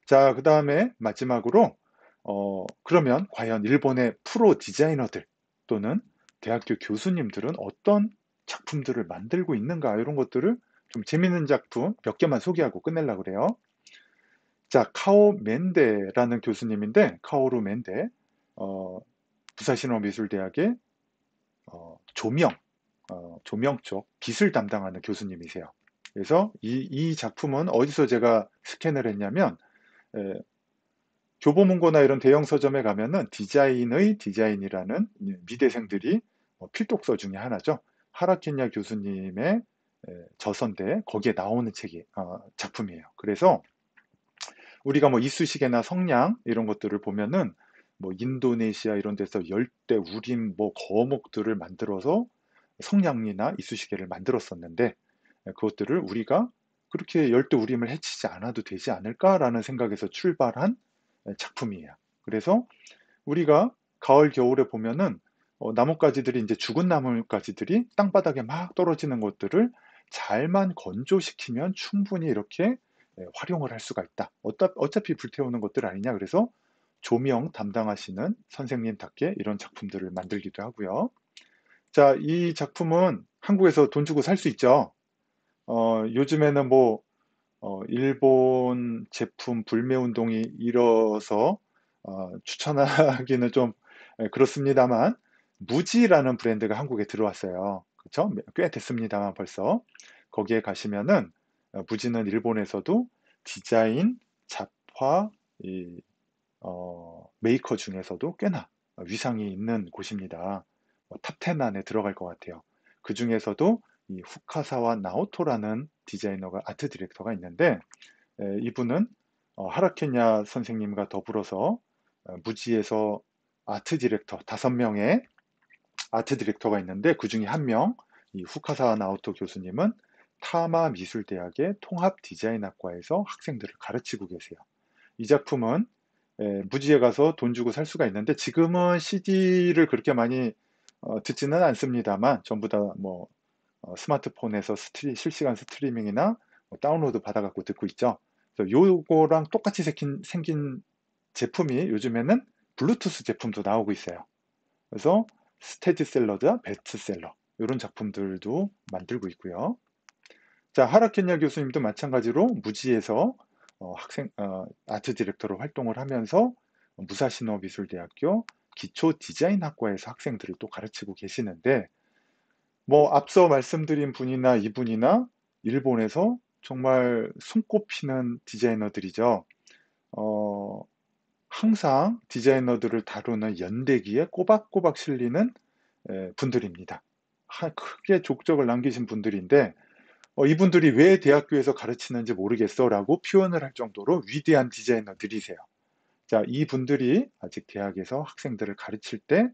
자, 그 다음에 마지막으로, 그러면 과연 일본의 프로 디자이너들 또는 대학교 교수님들은 어떤 작품들을 만들고 있는가, 이런 것들을 좀 재밌는 작품 몇 개만 소개하고 끝내려고 그래요. 자, 카오 멘데라는 교수님인데, 카오루 멘데, 어, 부사신호미술대학의 조명, 조명 쪽 빛을 담당하는 교수님이세요. 그래서 이 작품은 어디서 제가 스캔을 했냐면, 에, 교보문고나 이런 대형 서점에 가면은 디자인의 디자인이라는 미대생들이 필독서 중에 하나죠. 하라케냐 교수님의 저서인데 거기에 나오는 책이 작품이에요. 그래서 우리가 뭐 이쑤시개나 성냥 이런 것들을 보면은 뭐 인도네시아 이런 데서 열대 우림 뭐 거목들을 만들어서 성냥이나 이쑤시개를 만들었었는데 그것들을 우리가 그렇게 열대 우림을 해치지 않아도 되지 않을까라는 생각에서 출발한 작품이에요. 그래서 우리가 가을 겨울에 보면은 나뭇가지들이 이제 죽은 나뭇가지들이 땅바닥에 막 떨어지는 것들을 잘만 건조시키면 충분히 이렇게 활용을 할 수가 있다. 어차피 불태우는 것들 아니냐. 그래서 조명 담당하시는 선생님답게 이런 작품들을 만들기도 하고요. 자, 이 작품은 한국에서 돈 주고 살 수 있죠. 요즘에는 뭐 일본 제품 불매 운동이 일어서 추천하기는 좀 그렇습니다만 무지라는 브랜드가 한국에 들어왔어요. 그렇죠? 꽤 됐습니다만 벌써 거기에 가시면은 무지는 일본에서도 디자인, 잡화, 이, 메이커 중에서도 꽤나 위상이 있는 곳입니다. 탑10 안에 들어갈 것 같아요. 그 중에서도 이 후카사와 나오토라는 디자이너가 아트 디렉터가 있는데 이분은 하라케냐 선생님과 더불어서 무지에서 아트 디렉터 5명의 아트 디렉터가 있는데 그 중에 한 명, 이 후카사 나오토 교수님은 타마 미술대학의 통합 디자인학과에서 학생들을 가르치고 계세요. 이 작품은 무지에 가서 돈 주고 살 수가 있는데 지금은 CD를 그렇게 많이 듣지는 않습니다만 전부 다 뭐 스마트폰에서 실시간 스트리밍이나 뭐 다운로드 받아갖고 듣고 있죠. 그래서 요거랑 똑같이 생긴 제품이 요즘에는 블루투스 제품도 나오고 있어요. 그래서 스테디셀러자 베스트셀러 이런 작품들도 만들고 있고요. 자, 하라케냐 교수님도 마찬가지로 무지에서 아트 디렉터로 활동을 하면서 무사시노 미술대학교 기초 디자인학과에서 학생들을 또 가르치고 계시는데 뭐 앞서 말씀드린 분이나 이분이나 일본에서 정말 손꼽히는 디자이너들이죠. 어, 항상 디자이너들을 다루는 연대기에 꼬박꼬박 실리는 분들입니다. 크게 족적을 남기신 분들인데 이분들이 왜 대학교에서 가르치는지 모르겠어라고 표현을 할 정도로 위대한 디자이너들이세요. 자, 이분들이 아직 대학에서 학생들을 가르칠 때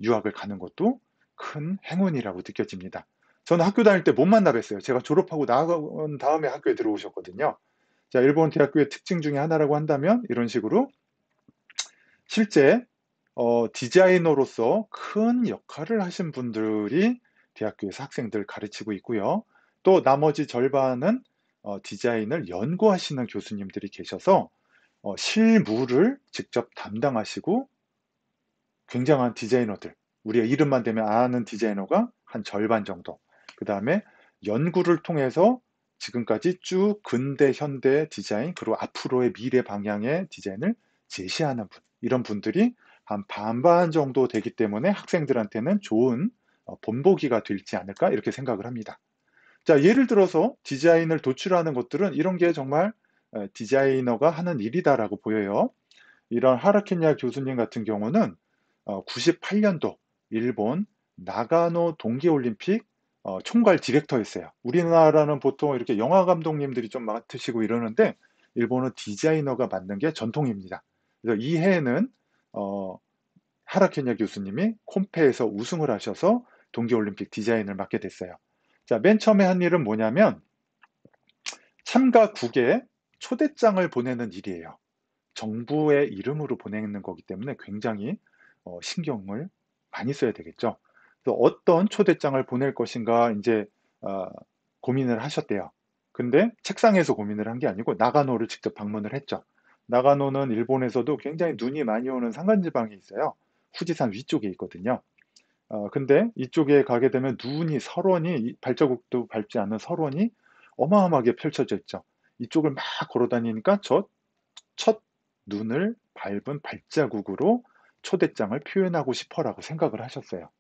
유학을 가는 것도 큰 행운이라고 느껴집니다. 저는 학교 다닐 때 못 만나 뵀어요. 제가 졸업하고 나온 다음에 학교에 들어오셨거든요. 자, 일본 대학교의 특징 중에 하나라고 한다면 이런 식으로 실제 디자이너로서 큰 역할을 하신 분들이 대학교에서 학생들 가르치고 있고요. 또 나머지 절반은 디자인을 연구하시는 교수님들이 계셔서 실무를 직접 담당하시고 굉장한 디자이너들, 우리가 이름만 대면 아는 디자이너가 한 절반 정도. 그 다음에 연구를 통해서 지금까지 쭉 근대, 현대 디자인, 그리고 앞으로의 미래 방향의 디자인을 제시하는 분. 이런 분들이 한 반반 정도 되기 때문에 학생들한테는 좋은 본보기가 될지 않을까 이렇게 생각을 합니다. 자, 예를 들어서 디자인을 도출하는 것들은 이런 게 정말 디자이너가 하는 일이다라고 보여요. 이런 하라케냐 교수님 같은 경우는 98년도 일본 나가노 동계올림픽 총괄 디렉터였어요. 우리나라는 보통 이렇게 영화 감독님들이 좀 맡으시고 이러는데 일본은 디자이너가 맡는 게 전통입니다. 그래서 이 해에는 어, 하라케냐 교수님이 콤페에서 우승을 하셔서 동계올림픽 디자인을 맡게 됐어요. 자, 맨 처음에 한 일은 뭐냐면 참가국에 초대장을 보내는 일이에요. 정부의 이름으로 보내는 거기 때문에 굉장히 신경을 많이 써야 되겠죠. 그래서 어떤 초대장을 보낼 것인가 이제 어, 고민을 하셨대요. 근데 책상에서 고민을 한 게 아니고 나가노를 직접 방문을 했죠. 나가노는 일본에서도 굉장히 눈이 많이 오는 산간지방이 있어요. 후지산 위쪽에 있거든요. 근데 이쪽에 가게 되면 눈이 설원이 발자국도 밟지 않는 설원이 어마어마하게 펼쳐져 있죠. 이쪽을 막 걸어 다니니까 저 첫 눈을 밟은 발자국으로 초대장을 표현하고 싶어라고 생각을 하셨어요.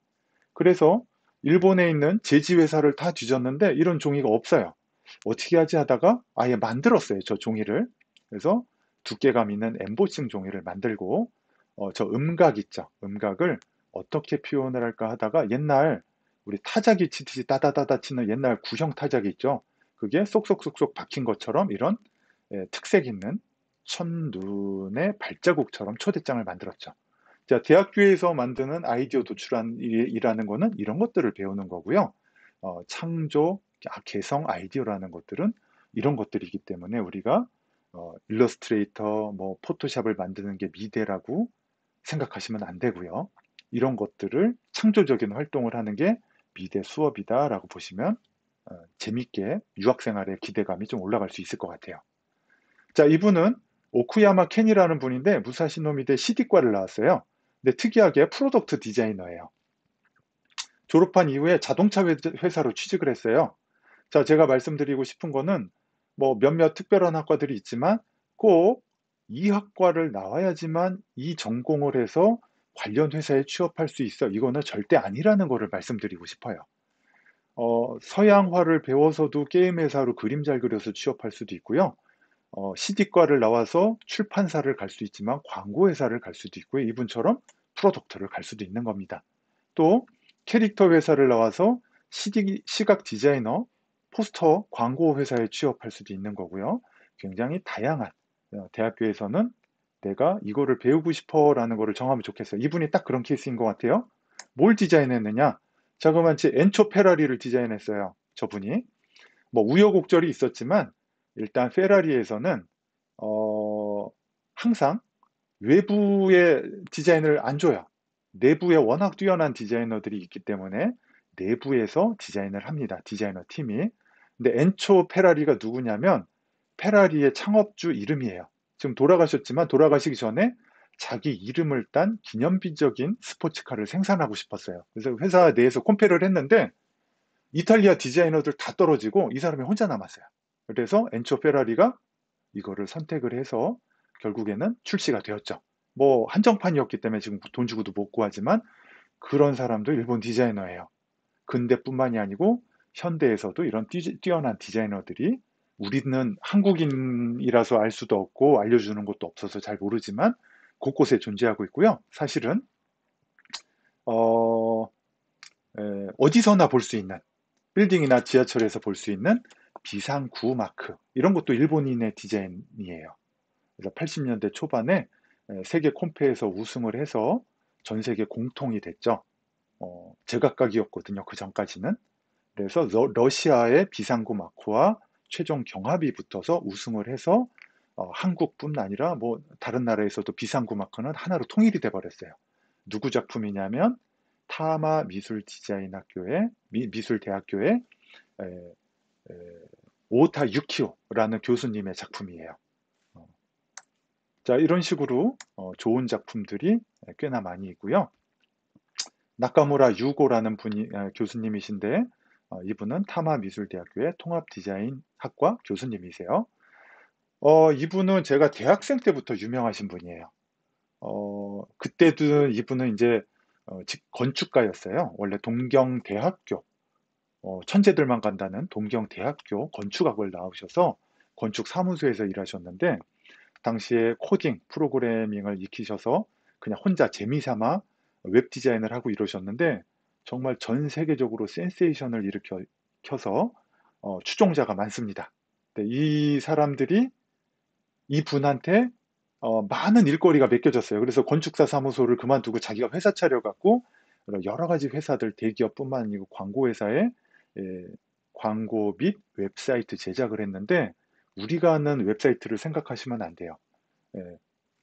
그래서 일본에 있는 제지 회사를 다 뒤졌는데 이런 종이가 없어요. 어떻게 하지 하다가 아예 만들었어요, 저 종이를. 그래서 두께감 있는 엠보싱 종이를 만들고 저 음각 있죠. 음각을 어떻게 표현을 할까 하다가 옛날 우리 타자기 치듯이 따다다다 치는 옛날 구형 타자기 있죠. 그게 쏙쏙쏙쏙 박힌 것처럼 이런 특색 있는 첫눈의 발자국처럼 초대장을 만들었죠. 자, 대학교에서 만드는 아이디어 도출이라는 거는 이런 것들을 배우는 거고요. 창조, 개성, 아이디어라는 것들은 이런 것들이기 때문에 우리가 일러스트레이터, 뭐 포토샵을 만드는 게 미대라고 생각하시면 안 되고요. 이런 것들을 창조적인 활동을 하는 게 미대 수업이다라고 보시면 재밌게 유학생활의 기대감이 좀 올라갈 수 있을 것 같아요. 자, 이분은 오쿠야마 켄이라는 분인데 무사시노미대 CD과를 나왔어요. 근데 특이하게 프로덕트 디자이너예요. 졸업한 이후에 자동차 회사로 취직을 했어요. 자, 제가 말씀드리고 싶은 거는 뭐 몇몇 특별한 학과들이 있지만 꼭 이 학과를 나와야지만 이 전공을 해서 관련 회사에 취업할 수 있어. 이거는 절대 아니라는 거를 말씀드리고 싶어요. 서양화를 배워서도 게임 회사로 그림 잘 그려서 취업할 수도 있고요. CD과를 나와서 출판사를 갈 수 있지만 광고 회사를 갈 수도 있고요. 이분처럼 프로덕트를 갈 수도 있는 겁니다. 또 캐릭터 회사를 나와서 시각 디자이너, 포스터, 광고 회사에 취업할 수도 있는 거고요. 굉장히 다양한 대학교에서는 내가 이거를 배우고 싶어라는 거를 정하면 좋겠어요. 이분이 딱 그런 케이스인 것 같아요. 뭘 디자인했느냐? 자그마치 엔초 페라리를 디자인했어요. 저분이. 뭐 우여곡절이 있었지만 일단 페라리에서는 어, 항상 외부의 디자인을 안 줘요. 내부에 워낙 뛰어난 디자이너들이 있기 때문에 내부에서 디자인을 합니다. 디자이너 팀이. 근데 엔초 페라리가 누구냐면 페라리의 창업주 이름이에요. 지금 돌아가셨지만 돌아가시기 전에 자기 이름을 딴 기념비적인 스포츠카를 생산하고 싶었어요. 그래서 회사 내에서 콤페를 했는데 이탈리아 디자이너들 다 떨어지고 이 사람이 혼자 남았어요. 그래서 엔초 페라리가 이거를 선택을 해서 결국에는 출시가 되었죠. 뭐 한정판이었기 때문에 지금 돈 주고도 못 구하지만 그런 사람도 일본 디자이너예요. 근대뿐만이 아니고 현대에서도 이런 뛰어난 디자이너들이 우리는 한국인이라서 알 수도 없고 알려주는 것도 없어서 잘 모르지만 곳곳에 존재하고 있고요. 사실은 어, 어디서나 볼 수 있는 빌딩이나 지하철에서 볼 수 있는 비상구 마크 이런 것도 일본인의 디자인이에요. 그래서 80년대 초반에 세계 콤페에서 우승을 해서 전 세계 공통이 됐죠. 제각각이었거든요. 그 전까지는. 그래서 러시아의 비상구 마크와 최종 경합이 붙어서 우승을 해서 한국뿐 아니라 뭐 다른 나라에서도 비상구 마크는 하나로 통일이 돼 버렸어요. 누구 작품이냐면 타마 미술 디자인 학교의 미술 대학교의 에, 에, 오타 유키오라는 교수님의 작품이에요. 어, 자, 이런 식으로 좋은 작품들이 꽤나 많이 있고요. 나카무라 유고라는 분이 교수님이신데 이분은 타마 미술대학교의 통합디자인학과 교수님이세요. 이분은 제가 대학생 때부터 유명하신 분이에요. 그때도 이분은 이제 건축가였어요. 원래 동경대학교 천재들만 간다는 동경대학교 건축학을 나오셔서 건축 사무소에서 일하셨는데 당시에 코딩, 프로그래밍을 익히셔서 그냥 혼자 재미삼아 웹 디자인을 하고 이러셨는데 정말 전 세계적으로 센세이션을 일으켜서 추종자가 많습니다. 네, 이 사람들이 이분한테 많은 일거리가 맡겨졌어요. 그래서 건축사 사무소를 그만두고 자기가 회사 차려갖고 여러 가지 회사들 대기업뿐만 아니고 광고 회사에 예, 광고 및 웹사이트 제작을 했는데 우리가 아는 웹사이트를 생각하시면 안 돼요. 예,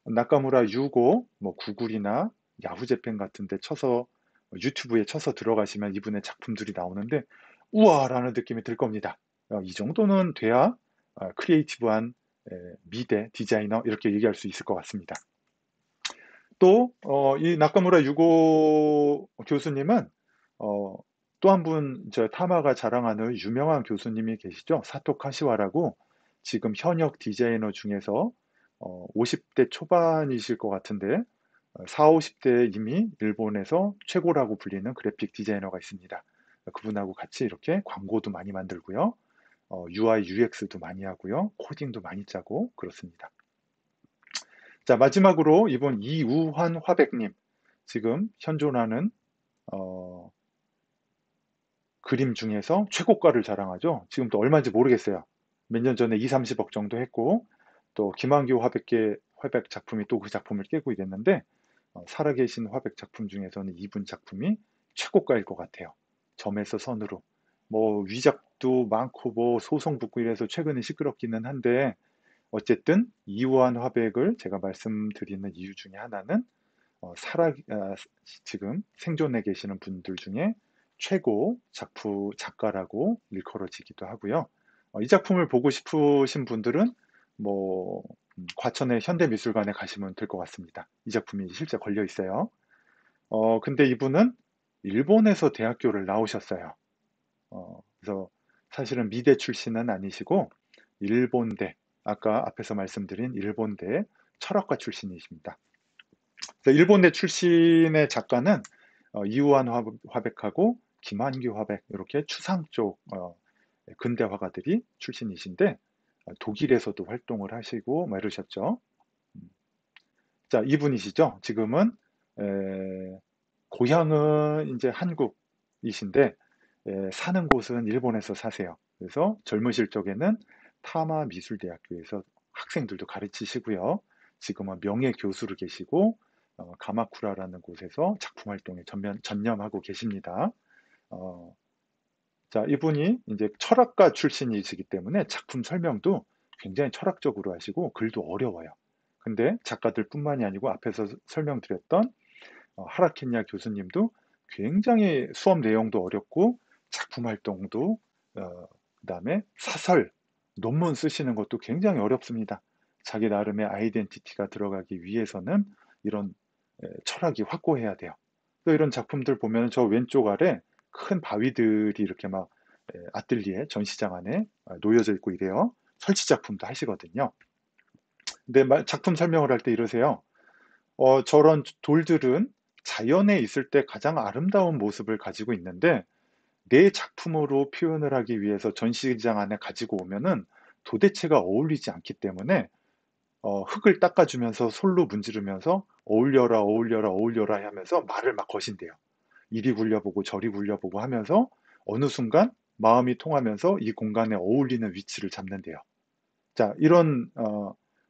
나카무라 유고, 뭐 구글이나 야후 재팬 같은 데 쳐서 유튜브에 쳐서 들어가시면 이분의 작품들이 나오는데 우와라는 느낌이 들 겁니다. 이 정도는 돼야 크리에이티브한 미대 디자이너 이렇게 얘기할 수 있을 것 같습니다. 또 이 나카무라 유고 교수님은 어 또 한 분 저 타마가 자랑하는 유명한 교수님이 계시죠. 사토 카시와라고 지금 현역 디자이너 중에서 50대 초반이실 것 같은데 40-50 대에 이미 일본에서 최고라고 불리는 그래픽 디자이너가 있습니다. 그분하고 같이 이렇게 광고도 많이 만들고요. UI, UX도 많이 하고요. 코딩도 많이 짜고 그렇습니다. 자, 마지막으로 이분 이우환 화백님. 지금 현존하는 어, 그림 중에서 최고가를 자랑하죠. 지금 또 얼마인지 모르겠어요. 몇 년 전에 2, 30억 정도 했고, 또 김한규 화백 작품이 또 그 작품을 깨고 있겠는데, 살아계신 화백 작품 중에서는 이분 작품이 최고가일 것 같아요. 점에서 선으로. 뭐 위작도 많고 뭐 소송 붙고 이래서 최근에 시끄럽기는 한데, 어쨌든 이우환 화백을 제가 말씀드리는 이유 중에 하나는 지금 생존해 계시는 분들 중에 최고 작가라고 일컬어지기도 하고요. 이 작품을 보고 싶으신 분들은 뭐 과천의 현대미술관에 가시면 될 것 같습니다. 이 작품이 실제 걸려 있어요. 근데 이분은 일본에서 대학교를 나오셨어요. 그래서 사실은 미대 출신은 아니시고 일본대, 아까 앞에서 말씀드린 일본대 철학과 출신이십니다. 일본대 출신의 작가는 이우환 화백하고 김한규 화백 이렇게 추상 쪽 근대 화가들이 출신이신데 독일에서도 활동을 하시고 뭐 이러셨죠. 음. 자, 이분이시죠. 지금은 고향은 이제 한국이신데 사는 곳은 일본에서 사세요. 그래서 젊으실 적에는 타마 미술대학교에서 학생들도 가르치시고요. 지금은 명예 교수로 계시고 가마쿠라라는 곳에서 작품 활동에 전념하고 계십니다. 어, 자, 이분이 이제 철학가 출신이시기 때문에 작품 설명도 굉장히 철학적으로 하시고 글도 어려워요. 근데 작가들뿐만이 아니고 앞에서 설명드렸던 하라케냐 교수님도 굉장히 수업 내용도 어렵고 작품 활동도 그다음에 사설, 논문 쓰시는 것도 굉장히 어렵습니다. 자기 나름의 아이덴티티가 들어가기 위해서는 이런 철학이 확고해야 돼요. 또 이런 작품들 보면 저 왼쪽 아래 큰 바위들이 이렇게 막 아뜰리에 전시장 안에 놓여져 있고 이래요. 설치 작품도 하시거든요. 근데 작품 설명을 할 때 이러세요. 저런 돌들은 자연에 있을 때 가장 아름다운 모습을 가지고 있는데 내 작품으로 표현을 하기 위해서 전시장 안에 가지고 오면은 도대체가 어울리지 않기 때문에 흙을 닦아주면서 솔로 문지르면서 어울려라, 어울려라, 어울려라 하면서 말을 막 거신대요. 이리 굴려보고 저리 굴려보고 하면서 어느 순간 마음이 통하면서 이 공간에 어울리는 위치를 잡는데요. 자, 이런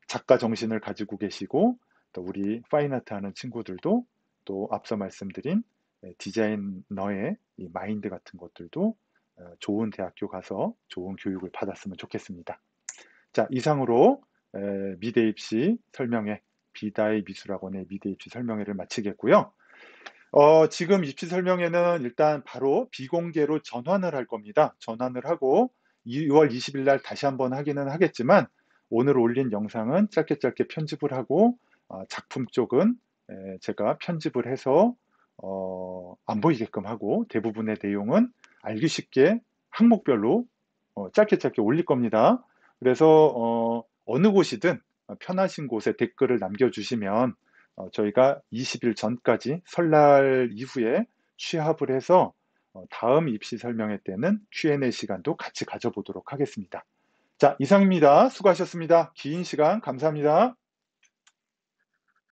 작가 정신을 가지고 계시고 또 우리 파인아트 하는 친구들도 또 앞서 말씀드린 디자이너의 이 마인드 같은 것들도 좋은 대학교 가서 좋은 교육을 받았으면 좋겠습니다. 자, 이상으로 미대 입시 설명회, 비다이 미술학원의 미대 입시 설명회를 마치겠고요. 지금 입시 설명회는 일단 바로 비공개로 전환을 할 겁니다. 전환을 하고 2월 20일 날 다시 한번 하기는 하겠지만 오늘 올린 영상은 짧게 짧게 편집을 하고 작품 쪽은 제가 편집을 해서 안 보이게끔 하고 대부분의 내용은 알기 쉽게 항목별로 짧게 짧게 올릴 겁니다. 그래서 어느 곳이든 편하신 곳에 댓글을 남겨주시면 저희가 20일 전까지 설날 이후에 취합을 해서 다음 입시 설명회 때는 Q&A 시간도 같이 가져보도록 하겠습니다. 자, 이상입니다. 수고하셨습니다. 긴 시간 감사합니다.